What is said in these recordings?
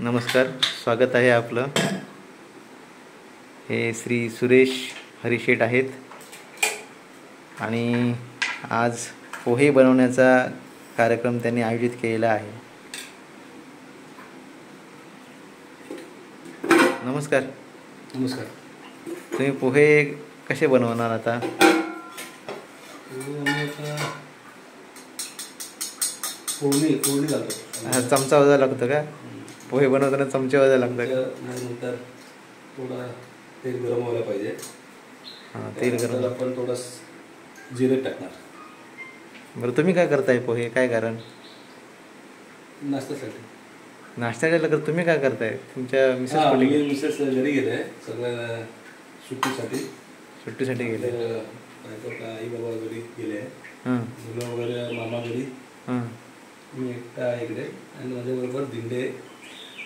नमस्कार, स्वागत आहे आपलं. हे श्री सुरेश हरिशेठ आहेत आणि आज पोहे बनवण्याचा कार्यक्रम त्यांनी आयोजित केलेला आहे. नमस्कार. नमस्कार. तुम्ही पोहे कसे बनवणार आता? फोडणी घालतो. चमचा वाजा लागतो का? पोहे बनवताना चमचे वाजा लागतं का? नंतर थोडा तेल गरम व्हायला पाहिजे. हां, तेल गरम. आपण थोडं जिरे टाकणार. बरं, तुम्ही काय करताय पोहे? काय कारण? नाश्त्यासाठी. नाश्ता करायला तर तुम्ही काय करताय? तुमच्या मिसेस घरी गेले सगळ्या सुट्टीसाठी गेले. आई बाबा घरी गेले. मुलं वगैरे मामा घरी. मी एकटा आहे इकडे आणि माझ्याबरोबर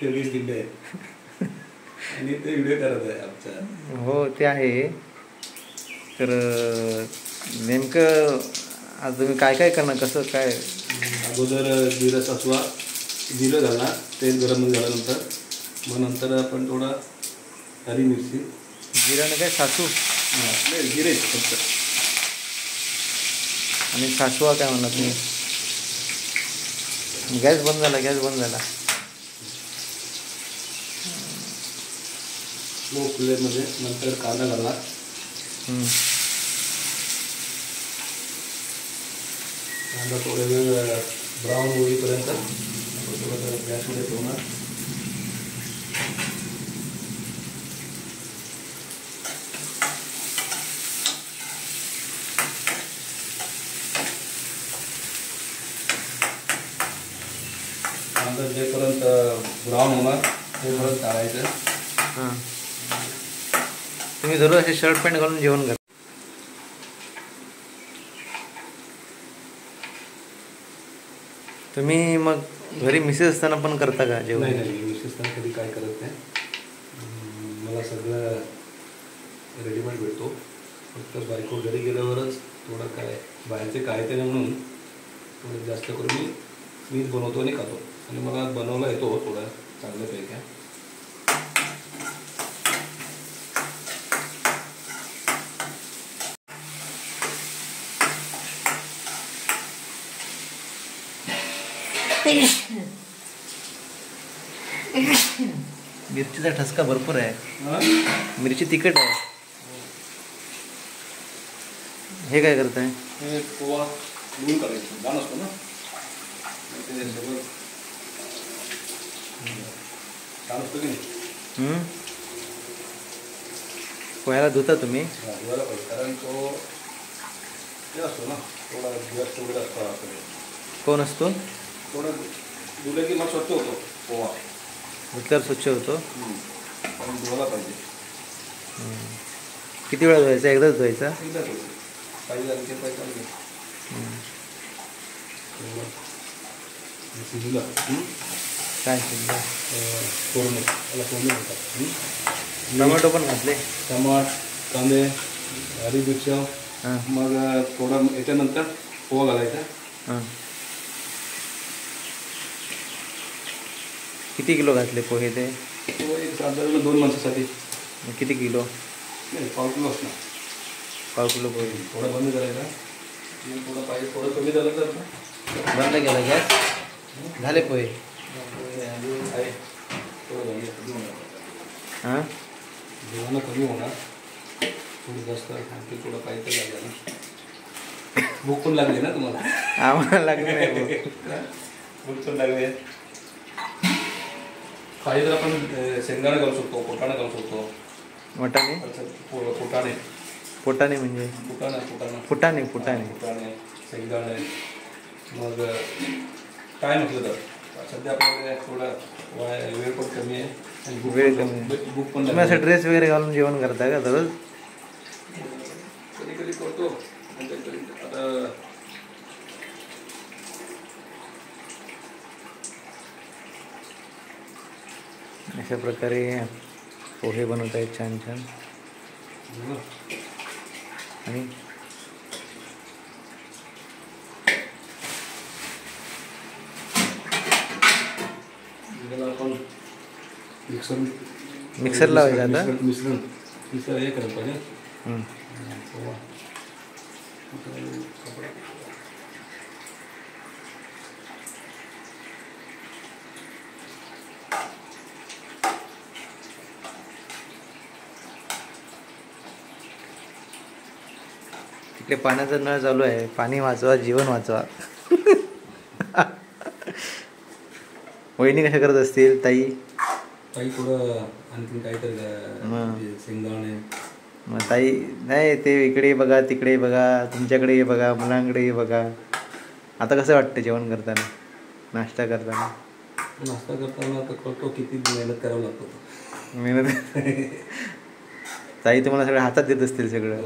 तेवीस दिंडे आहेत आणि ते व्हिडिओ करत आहे आमचा. हो, ते आहे. तर नेमकं आज तुम्ही काय काय करणार? कसं काय? अगोदर जिरं घालणार. तेल गरम झाल्यानंतर मग नंतर आपण थोडा हरी मिरची. जिराने काय सासू? नाही, जिरे फक्त. आणि सासवा काय म्हणला तुम्ही? गॅस बंद झाला. लो फ्लेममध्ये नंतर कांदा घालणार. कांदा थोडा वेळ ब्राऊन होईपर्यंत थोडं गॅसमध्ये ठेवणार. कांदा जेपर्यंत ब्राऊन होणार तेपर्यंत टाळायचं. हां, तुम्ही जरूर असे शर्ट पॅन्ट घालून जेवण करा. तुम्ही मग घरी मिसेस असताना पण करता का जेवण? नाही, मिसेस असताना कधी काय करत नाही. मला सगळं रेडीमेड भेटतो. फक्त बायको घरी गेल्यावरच थोडं काय बाहेरचे काय ते म्हणून थोडं जास्त करून मीच बनवतो आणि खातो. आणि मला बनवला येतो थोडा चांगल्यापैकी. मिरचीचा ठसका भरपूर आहे. मिरची तिखट आहे. हे काय करताय? हे पोहा गुळ करायचं. गाण असतो ना ते सगळं छान असतं की नाही. पोह्याला धुता तुम्ही? धुवायला पाहिजे कारण तो हे असतो ना थोडा दिवस तेवढा असतो. कोण असतो? थोडं धुलं की मग स्वच्छ होतो पोहा. धुतल्यावर स्वच्छ होतो. पण धुवायला पाहिजे. किती वेळा धुवायचा? एकदाच धुवायचा? एकदाच होतो. पाहिजे आणखी पाहिजे. शिजलं काय शिजलं? फोडणी त्याला फोडणी म्हणतात. टोमॅटो पण घातले. टमाट, कांदे, हरी मिरची. मग थोडा याच्यानंतर पोहा घालायचा. किती किलो घातले पोहे ते? तो एक साधारण 2 माणसासाठी. किती किलो? नाही, 1/4 किलो असणार. 1/4 किलो पोहे. थोडा बंद करायचा. मग थोडं पाहिजे थोडं कमी झालं तर बंद केला गॅस. झाले पोहे. हां, जेवण कमी होणार. थोडं जास्त आणखी थोडं पाहिजे लागलं ना. भूक पण लागली ना तुम्हाला? आम्हाला लागली नाही भूक पण लागली. पाहिजे तर आपण शेंगदाणे घालू शकतो, फुटाणे घालू शकतो. वाटाणे? फुटाणे म्हणजे फुटाणे शेंगदाणे. मग काय म्हटलं तर सध्या आपल्याकडे थोडा वेळ पण कमी आहे आणि भूक पण तुम्ही असं ड्रेस वगैरे घालून जेवण करता का दररोज? कधी कधी करतो. आता अशा प्रकारे पोहे बनवत आहेत छान छान. आणि आपण मिक्सर लावायचं आता? मिक्सर हे करायला पाहिजे. हं. तिकडे पाण्याचा नळ चालू आहे. पाणी वाचवा, जीवन वाचवा. वहिनी कशा करत असतील ताई? ताई थोडं आणखी काहीतरी शेंगदाणे. मग ताई नाही ते इकडे बघा तिकडे बघा तुमच्याकडे बघा मुलांकडे बघा. आता कसं वाटतं जेवण करताना, नाश्ता करताना? नाश्ता करताना तर कळतो किती मेहनत करावं लागतो. मेहनत. ताई तुम्हाला सगळं हातात देत असतील सगळं.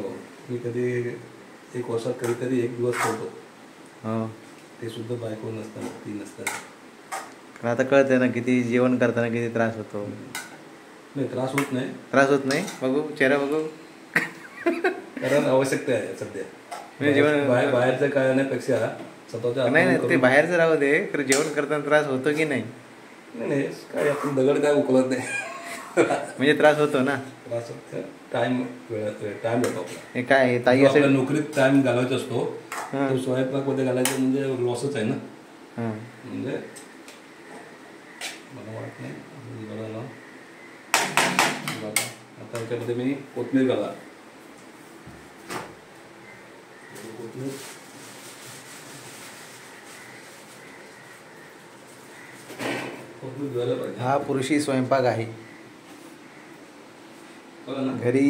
मी कधी 1 वर्षात कधीतरी 1 दिवस करतो. हो ते सुद्धा बायको नसताना, ती नसताना. पण आता कळतंय ना किती जेवण करताना किती त्रास होतो. नाही त्रास होत नाही. त्रास होत नाही? बघू चेहरा बघू. कारण आवश्यकता आहे सध्या. म्हणजे जेवण बाहेरचं करण्यापेक्षा स्वतःच्या नाही नाही ते बाहेरचं राहू दे, खरं जेवण करताना त्रास होतो की नाही? नाही काय आपण दगड काय उकलत नाही. म्हणजे त्रास होतो ना. त्रास टाइम भेटतो आपला. हे काय ताई आपल्या असेल नोकरीत टाइम घालवायचा असतो, तो स्वयंपाकमध्ये घालायचं म्हणजे लॉसच आहे ना. म्हणजे मला वाटत नाही बघायला. आता याच्यामध्ये मी कोथिंबीर घाला. हा पुरुषी स्वयंपाक आहे. घरी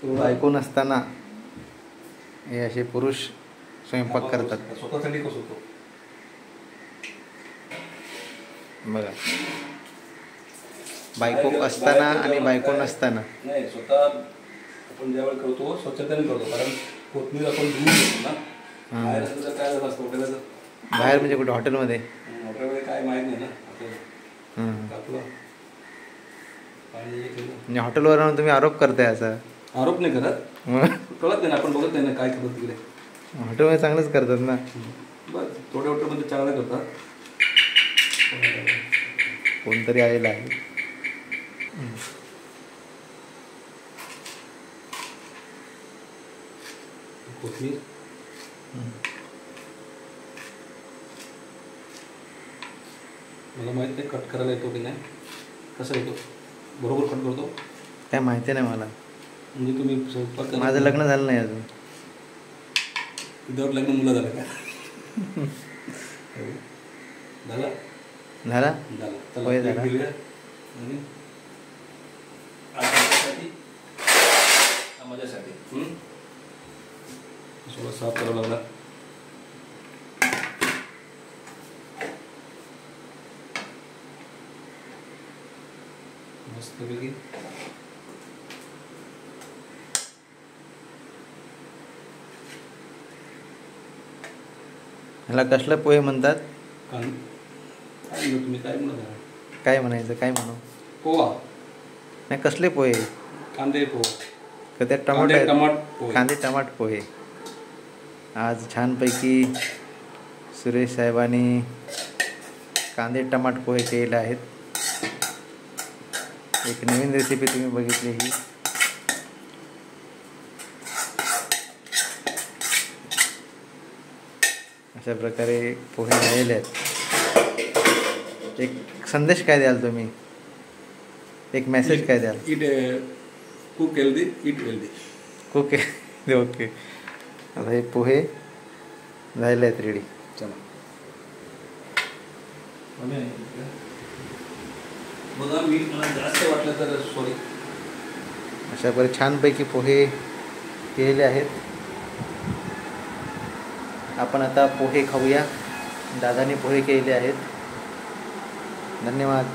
बायको नसताना हे असे पुरुष स्वयंपाक करतात. स्वतःसाठी कसं होतो बघा, बायको असताना आणि बायको नसताना. नाही स्वतः आपण ज्यावेळी करतो स्वच्छतेने करतो. कारण कोथिंबीर आपण धुवून घेतो ना. बाहेर काय झालं असतं हॉटेलला? बाहेर म्हणजे कुठे हॉटेलमध्ये? हॉटेलमध्ये काय माहीत नाही ना आपलं. म्हणजे हॉटेलवर राहून तुम्ही आरोप करताय असा? आरोप नाही करत, कळत नाही ना, आपण बघत नाही ना काय करत तिकडे. हॉटेलमध्ये चांगलंच करतात ना. बस थोड्या हॉटेलमध्ये चांगलं करतात. कोणतरी आलेलं आहे. कोथिंबीर मला माहित नाही कट करायला येतो की नाही. कसं येतो? बरोबर कट करतो? काय माहिती नाही मला. म्हणजे तुम्ही स्वयंपाक माझं लग्न झालं नाही अजून. तुझ्यावर लग्न मुलं झालं का? झाला झाला झाला. होय झाला. माझ्यासाठी थोडं साफ करावं लागला. मस्तपैकी ह्याला कसलं पोहे म्हणतात? काय तुम्ही काय म्हणता? काय म्हणायचं, काय म्हणू? पोहा नाही, कसले पोहे? कांदे पोहा. का त्यात टमाटो आहेत? पोहे. कांदे टमाट पोहे. आज छानपैकी सुरेश साहेबांनी कांदे टमाट पोहे केलेले आहेत. एक नवीन रेसिपी तुम्ही बघितली ही. अशा प्रकारे पोहे झालेले आहेत. एक संदेश काय द्याल तुम्ही? एक मेसेज काय द्याल? Cook healthy, eat healthy. Okay okay. आता हे पोहे झालेले आहेत रेडी. चला बघा, मीठ मला जास्त वाटलं तर सॉरी. अशा प्रकारे छानपैकी पोहे केलेले आहेत. आपण आता पोहे खाऊया. दादाने पोहे केलेले आहेत. धन्यवाद.